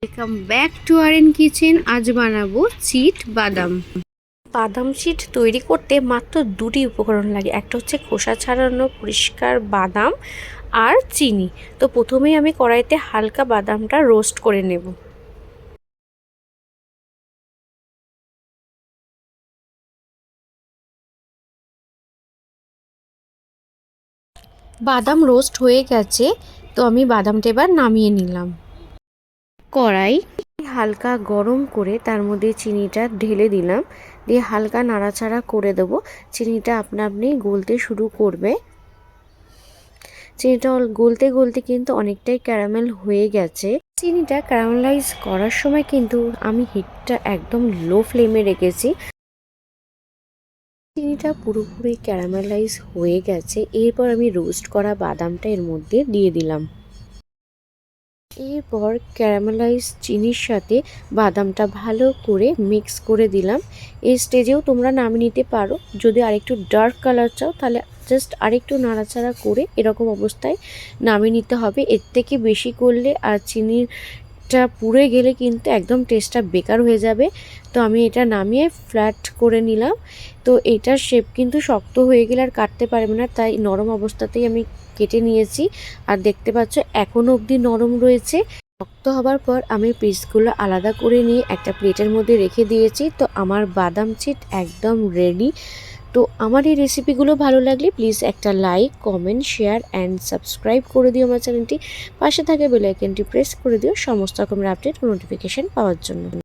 Welcome back to R N kitchen. আজ বানাবো cheat বাদাম। বাদাম চিট তৈরি করতে মাত্র দুটি উপকরণ লাগে, একটা হচ্ছে খোসা ছাড়ানো পরিষ্কার বাদাম আর চিনি। তো প্রথমেই আমি কড়াইতে হালকা বাদামটা রোস্ট করে নেব। বাদাম রোস্ট হয়ে গেছে, তো আমি বাদামটা এবার নামিয়ে নিলাম। কড়াই হালকা গরম করে তার মধ্যে চিনিটা ঢেলে দিলাম, দিয়ে হালকা নাড়াচাড়া করে দেবো। চিনিটা আপনা আপনি গলতে শুরু করবে। চিনিটা গলতে গলতে কিন্তু অনেকটাই ক্যারামেল হয়ে গেছে। চিনিটা ক্যারামেলাইজ করার সময় কিন্তু আমি হিটটা একদম লো ফ্লেমে রেখেছি। চিনিটা পুরোপুরি ক্যারামেলাইজ হয়ে গেছে, এরপর আমি রোস্ট করা বাদামটা এর মধ্যে দিয়ে দিলাম। এরপর ক্যারামেলাইজ চিনির সাথে বাদামটা ভালো করে মিক্স করে দিলাম। এই স্টেজেও তোমরা নামিয়ে নিতে পারো। যদি আরেকটু ডার্ক কালার চাও তাহলে জাস্ট আরেকটু নাড়াচাড়া করে এরকম অবস্থায় নামিয়ে নিতে হবে। এর থেকে বেশি করলে আর চিনিটা পুড়ে গেলে কিন্তু একদম টেস্টটা বেকার হয়ে যাবে। তো আমি এটা নামিয়ে ফ্ল্যাট করে নিলাম। তো এটার শেপ কিন্তু শক্ত হয়ে গেলে আর কাটতে পারবে না, তাই নরম অবস্থাতেই আমি কেটে নিয়েছি। আর দেখতে পাচ্ছ এখনও অবধি নরম রয়েছে। শক্ত হবার পর আমি পিসগুলো আলাদা করে নিয়ে একটা প্লেটের মধ্যে রেখে দিয়েছি। তো আমার বাদাম চিট একদম রেডি। তো আমার এই রেসিপিগুলো ভালো লাগলে প্লিজ একটা like, comment, share and subscribe করে দিও আমার চ্যানেলটি। পাশে থাকা বেল আইকনটি প্রেস করে দিও সমস্ত রকমের আপডেট ও নোটিফিকেশান পাওয়ার জন্য।